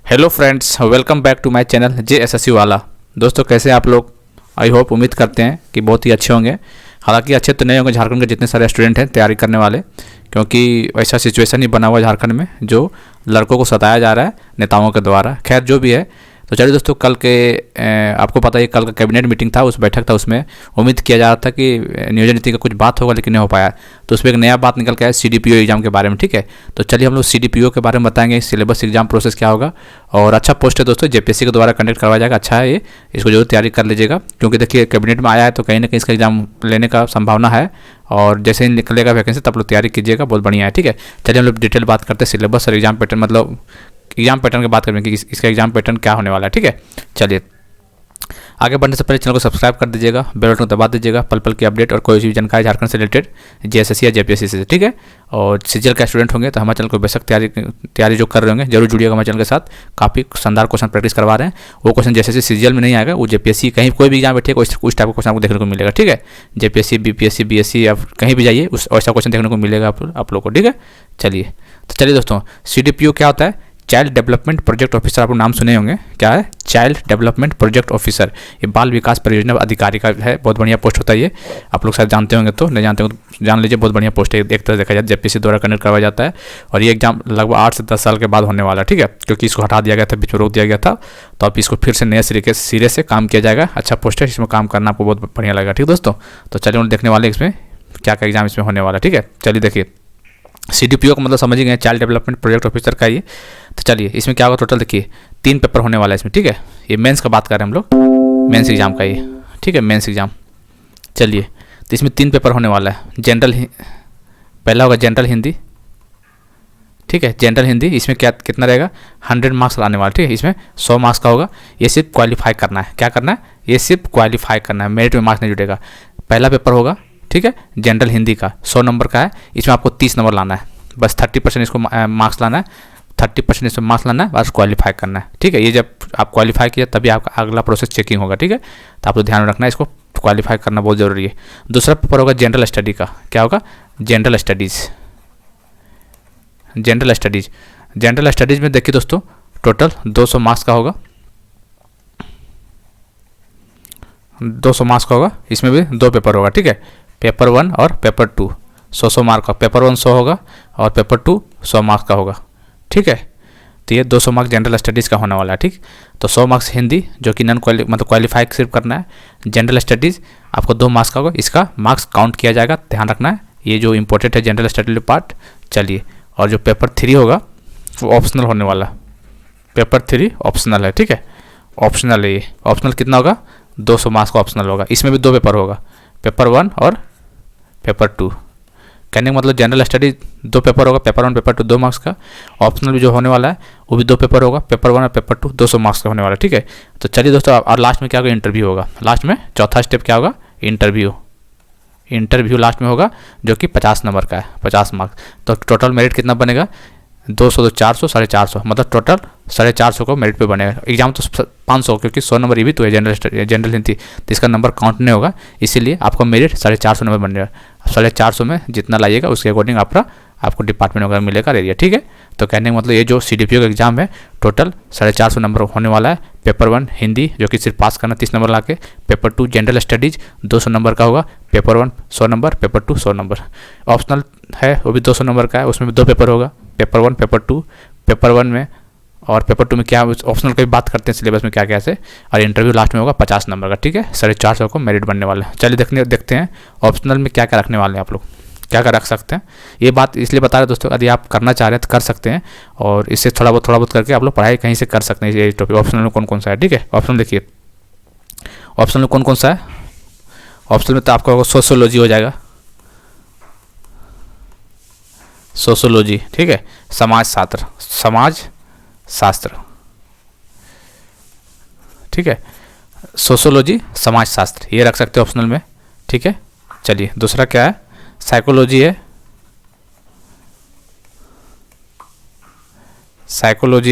Hello friends, welcome back to my channel JSSC वाला। दोस्तों कैसे हैं आप लोग? आई होप, उम्मीद करते हैं कि बहुत ही अच्छे होंगे। हालांकि अच्छे तो नहीं होंगे झारखंड के जितने सारे स्टूडेंट हैं तैयारी करने वाले, क्योंकि ऐसा सिचुएशन ही बना हुआ है झारखंड में जो लड़कों को सताया जा रहा है नेताओं के द्वारा। खैर जो भी है, तो चलिए दोस्तों, कल के आपको पता है कल का कैबिनेट मीटिंग था, उस बैठक था, उसमें उम्मीद किया जा रहा था कि नियोजन नीति का कुछ बात होगा, लेकिन नहीं हो पाया। तो उसमें एक नया बात निकल के आया CDPO एग्जाम के बारे में। ठीक है, तो चलिए हम लोग CDPO के बारे में बताएंगे, सिलेबस, एग्जाम प्रोसेस क्या होगा। और अच्छा पोस्ट है दोस्तों, JPSC के द्वारा कंडक्ट करवाया जाएगा। अच्छा है ये, इसको जरूर तैयारी कर लीजिएगा, क्योंकि देखिए कैबिनेट में आया है तो कहीं ना कहीं इसका एग्जाम लेने का संभावना है। और जैसे ही निकलेगा वैकेंसी तब लोग तैयारी कीजिएगा, बहुत बढ़िया है। ठीक है, चलिए हम लोग डिटेल बात करते हैं सिलेबस और एग्जाम पैटर्न, मतलब एग्जाम पैटर्न की बात करेंगे कि इसका एग्जाम पैटर्न क्या होने वाला है। ठीक है, चलिए आगे बढ़ने से पहले चैनल को सब्सक्राइब कर दीजिएगा, बेल बटन को दबा दीजिएगा, पल पल की अपडेट और कोई भी जानकारी झारखंड से रिलेटेड, JSSC या JPSC से। ठीक है, और CGL का स्टूडेंट होंगे तो हमारे चैनल को बेशक तैयारी जो कर रहे होंगे जरूर जुड़िएगा हमारे चैनल के साथ। काफ़ी शानदार क्वेश्चन प्रैक्टिस करवा रहे हैं। वो क्वेश्चन JSSC CGL में नहीं आएगा, वो JPSC कहीं कोई भी एग्जाम बैठेगा उस टाइप का क्वेश्चन आपको देखने को मिलेगा। ठीक है, JPSC, BPSC, BSC या कहीं भी जाइए वैसा क्वेश्चन देखने को मिलेगा आप लोग को। ठीक है, चलिए दोस्तों, CDPO क्या होता है? Child development project officer. आप लोग नाम सुने होंगे, क्या है? Child development project officer. ये बाल विकास परियोजना अधिकारी का है, बहुत बढ़िया पोस्ट होता है ये। आप लोग शायद जानते होंगे, तो नहीं जानते हो तो जान लीजिए, बहुत बढ़िया पोस्ट है। एक तरह देखा जाए JPSC द्वारा कंडक्ट करवाया जाता है, और ये एग्जाम लगभग 8 से 10 साल के बाद होने वाला है। ठीक है, क्योंकि इसको हटा दिया गया था, बीच में रोक दिया गया था, तो अब इसको फिर से नए सिरे से काम किया जाएगा। अच्छा पोस्ट है, इसमें काम करना आपको बहुत बढ़िया लगेगा। ठीक दोस्तों, तो चलिए हम देखने वाले इसमें क्या क्या एग्जाम इसमें होने वाला है। ठीक है, चलिए देखिए, CDPO का मतलब समझ ही गए, चाइल्ड डेवलपमेंट प्रोजेक्ट ऑफिसर का ये। तो चलिए इसमें क्या होगा, टोटल देखिए 3 पेपर होने वाला है इसमें। ठीक है, ये मेंस का बात कर रहे हैं हम लोग, मेंस एग्जाम का ये। ठीक है, मेंस एग्जाम। चलिए, तो इसमें 3 पेपर होने वाला है। पहला होगा जनरल हिंदी। ठीक है, जनरल हिंदी, इसमें क्या कितना रहेगा? 100 मार्क्स लाने वाला। ठीक है, इसमें 100 मार्क्स का होगा। ये सिर्फ क्वालिफाई करना है। क्या करना है? ये सिर्फ क्वालिफाई करना है, मेरिट में मार्क्स नहीं जुटेगा। पहला पेपर होगा, ठीक है, जनरल हिंदी का 100 नंबर का है। इसमें आपको 30 नंबर लाना है, बस 30% इसको मार्क्स लाना है, 30% इसमें मार्क्स लाना है, बस क्वालिफाई करना है। ठीक है, ये जब आप क्वालिफाई किया तभी आपका अगला प्रोसेस चेकिंग होगा। ठीक है, तो आपको ध्यान में रखना है, इसको क्वालिफाई करना बहुत ज़रूरी है। दूसरा पेपर होगा जनरल स्टडी का। क्या होगा? General studies. जनरल स्टडीज़ में देखिए दोस्तों, टोटल 200 मार्क्स का होगा। 200 मार्क्स का होगा। इसमें भी 2 पेपर होगा। ठीक है, पेपर 1 और पेपर 2, 100 मार्क का। पेपर 1 100 होगा और पेपर 2 100 मार्क्स का होगा। ठीक है, तो ये 200 मार्क्स जनरल स्टडीज़ का होने वाला है। ठीक, तो 100 मार्क्स हिंदी, जो कि मतलब क्वालिफाई सिर्फ करना है। जनरल स्टडीज़ आपको 2 मार्क्स का होगा, इसका मार्क्स काउंट किया जाएगा, ध्यान रखना है, ये जो इंपॉर्टेंट है जनरल स्टडी पार्ट। चलिए, और जो पेपर 3 होगा वो ऑप्शनल होने वाला। पेपर 3 ऑप्शनल है। ठीक है, ऑप्शनल है ये। ऑप्शनल कितना होगा? 200 मार्क्स का ऑप्शनल होगा। इसमें भी 2 पेपर होगा, पेपर 1 और पेपर 2। कहने का मतलब जनरल स्टडी 2 पेपर होगा, पेपर 1 पेपर 2 2 मार्क्स का। ऑप्शनल भी जो होने वाला है वो भी 2 पेपर होगा, पेपर 1 और पेपर 2 200 मार्क्स का होने वाला है। ठीक है, तो चलिए दोस्तों, और लास्ट में क्या होगा? इंटरव्यू होगा। लास्ट में चौथा स्टेप क्या होगा? इंटरव्यू लास्ट में होगा, जो कि 50 नंबर का है, 50 मार्क्स। तो टोटल मेरिट कितना बनेगा? 200 तो 400, 450, मतलब टोटल 450 को मेरिट पे बनेगा। एग्जाम तो 500, क्योंकि 100 नंबर ये भी तो है जनरल हिंदी, तो इसका नंबर काउंट नहीं होगा, इसीलिए आपको मेरिट 450 नंबर बनेगा। 450 में जितना लाइएगा उसके अकॉर्डिंग आपको डिपार्टमेंट वगैरह मिलेगा एरिया। ठीक है, तो कहने का मतलब ये जो CDPO का एग्जाम है टोटल 450 नंबर होने वाला है। पेपर 1 हिंदी, जो कि सिर्फ पास करना 30 नंबर ला के। पेपर 2 जनरल स्टडीज़ 200 नंबर का होगा। Paper 1 100 number, paper 2 100 number. Optional है वो भी 200 नंबर का है, उसमें भी 2 पेपर होगा, पेपर 1 पेपर 2। पेपर 1 में और पेपर 2 में क्या ऑप्शनल की बात करते हैं, सिलेबस में क्या क्या है, और इंटरव्यू लास्ट में होगा 50 नंबर का। ठीक है, 450 को मेरिट बनने वाला है। चलिए देखते हैं ऑप्शनल में क्या क्या रखने वाले हैं आप लोग, क्या क्या रख सकते हैं। ये बात इसलिए बता रहे दोस्तों, यदि आप करना चाह रहे हैं तो कर सकते हैं, और इससे थोड़ा बहुत करके आप लोग पढ़ाई कहीं से कर सकते हैं। ये टॉपिक ऑप्शनल में कौन कौन सा है? ठीक है, ऑप्शनल देखिए, ऑप्शनल में कौन कौन सा है? ऑप्शनल में तो आपका सोशियोलॉजी हो जाएगा, सोशियोलॉजी। ठीक है, समाज शास्त्र। ठीक है, सोशियोलॉजी, समाज शास्त्र, ये रख सकते हैं ऑप्शनल में। ठीक है, चलिए दूसरा क्या है? साइकोलॉजी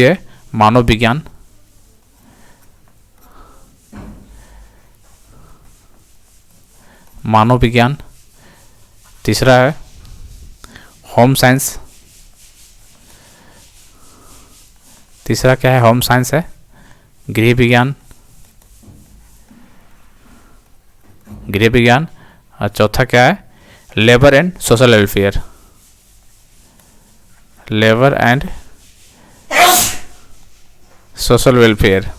है, मानव विज्ञान। तीसरा है होम साइंस। तीसरा क्या है, होम साइंस है, गृह विज्ञान, गृह विज्ञान। और चौथा क्या है, labour and social welfare, labour and social welfare.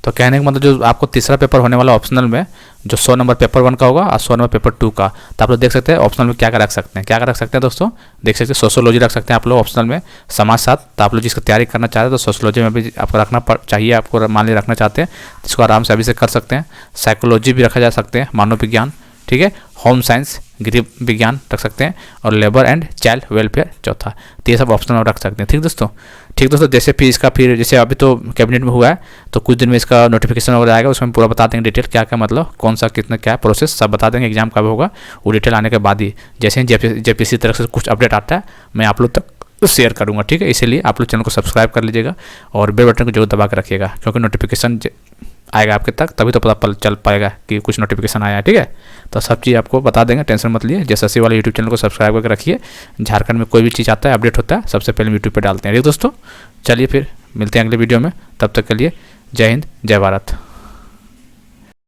तो कहने का मतलब जो आपको तीसरा पेपर होने वाला ऑप्शनल में, जो 100 नंबर पेपर 1 का होगा और 100 नंबर पेपर 2 का, तो आप लोग देख सकते हैं ऑप्शनल में क्या क्या रख सकते हैं, क्या क्या रख सकते हैं दोस्तों, देख सकते हैं सोशोलॉजी रख सकते हैं आप लोग ऑप्शनल में, समाजशास्त्र। तो आप लोग जिसका तैयारी करना चाहते हैं तो सोशोलॉजी में भी आपको रखना चाहिए, आपको मान लीजिए रखना चाहते हैं तो इसको आराम से अभी से कर सकते हैं। साइकोलॉजी भी रखा जा सकते हैं, मानव विज्ञान, ठीक है। होम साइंस, गृह विज्ञान रख सकते हैं, और लेबर एंड चाइल्ड वेलफेयर चौथा। तो ये सब ऑप्शन में रख सकते हैं। ठीक दोस्तों, ठीक दोस्तों, जैसे फिर इसका फिर जैसे अभी तो कैबिनेट में हुआ है, तो कुछ दिन में इसका नोटिफिकेशन वगैरह आएगा, उसमें पूरा बता देंगे डिटेल क्या क्या मतलब कौन सा कितना क्या प्रोसेस सब बता देंगे, एग्जाम कब होगा वो डिटेल आने के बाद ही, जैसे ही जेपीसी तरफ से कुछ अपडेट आता है मैं आप लोग तक शेयर करूँगा। ठीक है, इसीलिए आप लोग चैनल को सब्सक्राइब कर लीजिएगा और बेल बटन को जरूर दबा कर रखिएगा, क्योंकि नोटिफिकेशन आएगा आपके तक तभी तो पता चल पाएगा कि कुछ नोटिफिकेशन आया है। ठीक है, तो सब चीज़ आपको बता देंगे, टेंशन मत लिए। एसएससी वाले यूट्यूब चैनल को सब्सक्राइब करके रखिए, झारखंड में कोई भी चीज़ आता है अपडेट होता है सबसे पहले यूट्यूब पे डालते हैं। ठीक दोस्तों, चलिए फिर मिलते हैं अगले वीडियो में, तब तक के लिए जय हिंद जय भारत।